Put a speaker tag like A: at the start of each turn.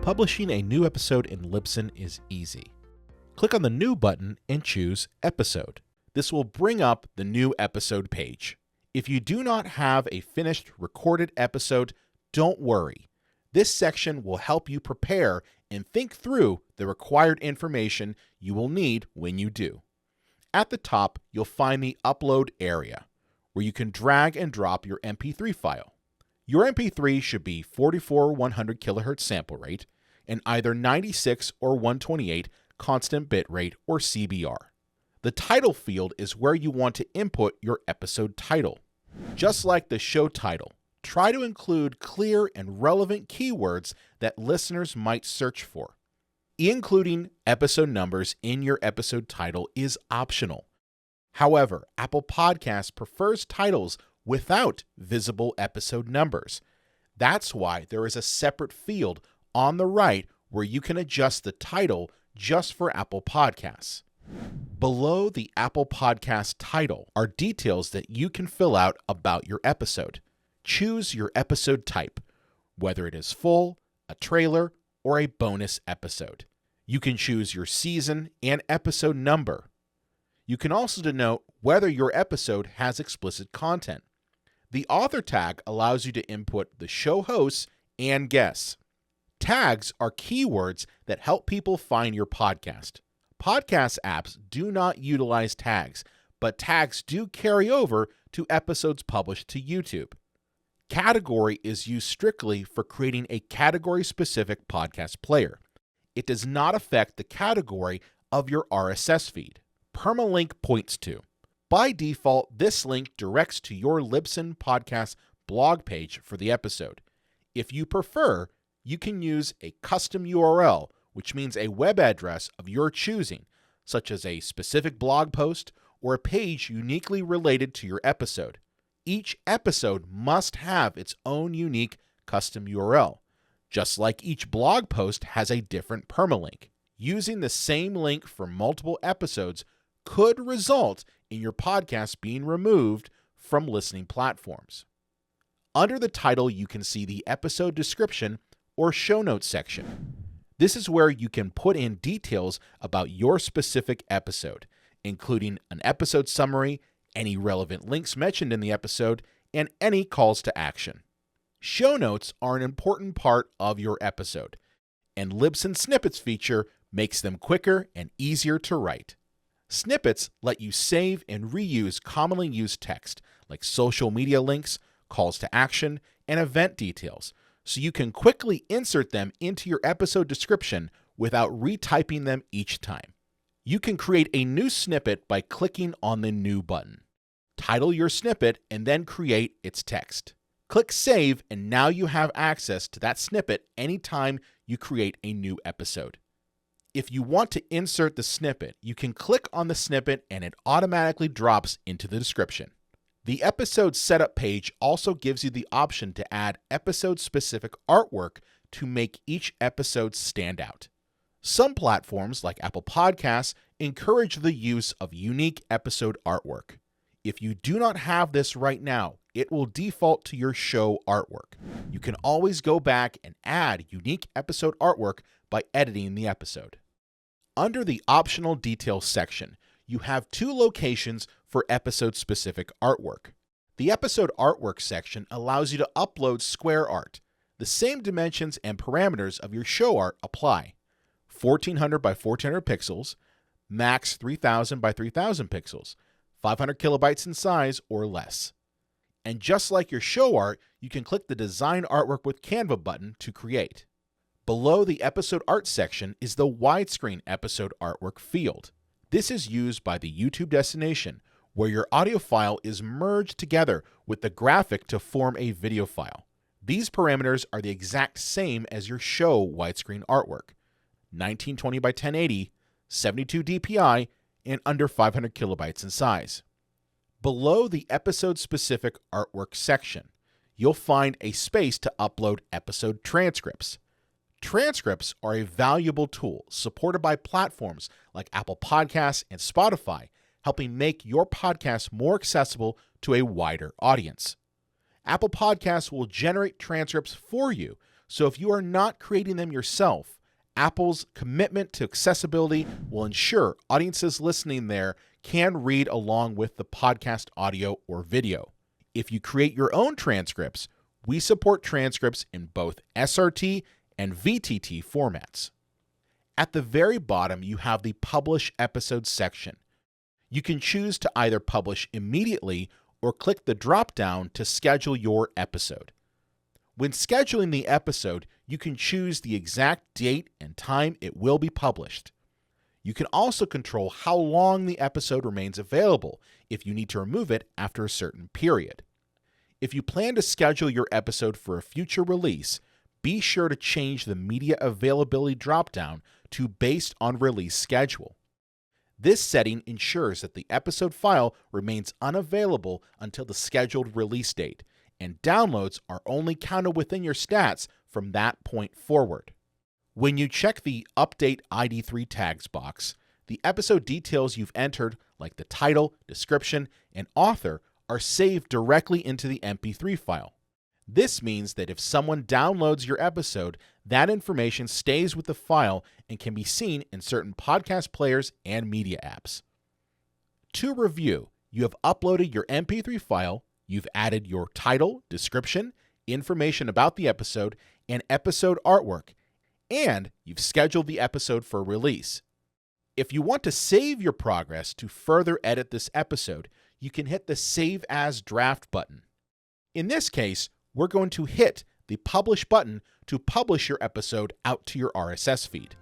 A: Publishing a new episode in Libsyn is easy. Click on the New button and choose Episode. This will bring up the new episode page. If you do not have a finished recorded episode, don't worry. This section will help you prepare and think through the required information you will need when you do. At the top, you'll find the Upload area, where you can drag and drop your MP3 file. Your MP3 should be 44/100 kHz sample rate and either 96 or 128 constant bit rate or CBR. The title field is where you want to input your episode title. Just like the show title, try to include clear and relevant keywords that listeners might search for. Including episode numbers in your episode title is optional. However, Apple Podcasts prefers titles without visible episode numbers. That's why there is a separate field on the right where you can adjust the title just for Apple Podcasts. Below the Apple Podcast title are details that you can fill out about your episode. Choose your episode type, whether it is full, a trailer, or a bonus episode. You can choose your season and episode number. You can also denote whether your episode has explicit content. The author tag allows you to input the show hosts and guests. Tags are keywords that help people find your podcast. Podcast apps do not utilize tags, but tags do carry over to episodes published to YouTube. Category is used strictly for creating a category-specific podcast player. It does not affect the category of your RSS feed. Permalink points to. By default, this link directs to your Libsyn podcast blog page for the episode. If you prefer, you can use a custom URL, which means a web address of your choosing, such as a specific blog post or a page uniquely related to your episode. Each episode must have its own unique custom URL, just like each blog post has a different permalink. Using the same link for multiple episodes could result in your podcast being removed from listening platforms. Under the title, you can see the episode description or show notes section. This is where you can put in details about your specific episode, including an episode summary, any relevant links mentioned in the episode, and any calls to action. Show notes are an important part of your episode, and Libsyn Snippets feature makes them quicker and easier to write. Snippets let you save and reuse commonly used text, like social media links, calls to action, and event details, so you can quickly insert them into your episode description without retyping them each time. You can create a new snippet by clicking on the New button. Title your snippet and then create its text. Click Save, and now you have access to that snippet anytime you create a new episode. If you want to insert the snippet, you can click on the snippet and it automatically drops into the description. The episode setup page also gives you the option to add episode-specific artwork to make each episode stand out. Some platforms, like Apple Podcasts, encourage the use of unique episode artwork. If you do not have this right now, it will default to your show artwork. You can always go back and add unique episode artwork by editing the episode. Under the Optional Details section, you have two locations for episode-specific artwork. The Episode Artwork section allows you to upload square art. The same dimensions and parameters of your show art apply. 1400 by 1400 pixels, max 3000 by 3000 pixels, 500 kilobytes in size or less. And just like your show art, you can click the Design Artwork with Canva button to create. Below the Episode Art section is the Widescreen Episode Artwork field. This is used by the YouTube destination, where your audio file is merged together with the graphic to form a video file. These parameters are the exact same as your show widescreen artwork: 1920 by 1080, 72 dpi, and under 500 kilobytes in size. Below the episode-specific artwork section, you'll find a space to upload episode transcripts. Transcripts are a valuable tool supported by platforms like Apple Podcasts and Spotify, helping make your podcast more accessible to a wider audience. Apple Podcasts will generate transcripts for you So if you are not creating them yourself, Apple's commitment to accessibility will ensure audiences listening there can read along with the podcast audio or video. If you create your own transcripts, we support transcripts in both SRT and VTT formats. At the very bottom, you have the Publish Episode section. You can choose to either publish immediately or click the drop-down to schedule your episode. When scheduling the episode, you can choose the exact date and time it will be published. You can also control how long the episode remains available if you need to remove it after a certain period. If you plan to schedule your episode for a future release, be sure to change the media availability dropdown to based on release schedule. This setting ensures that the episode file remains unavailable until the scheduled release date, and downloads are only counted within your stats from that point forward. When you check the Update ID3 tags box, the episode details you've entered, like the title, description, and author, are saved directly into the MP3 file. This means that if someone downloads your episode, that information stays with the file and can be seen in certain podcast players and media apps. To review, you have uploaded your MP3 file, you've added your title, description, information about the episode, and episode artwork, and you've scheduled the episode for release. If you want to save your progress to further edit this episode, you can hit the Save As Draft button. In this case, we're going to hit the Publish button to publish your episode out to your RSS feed.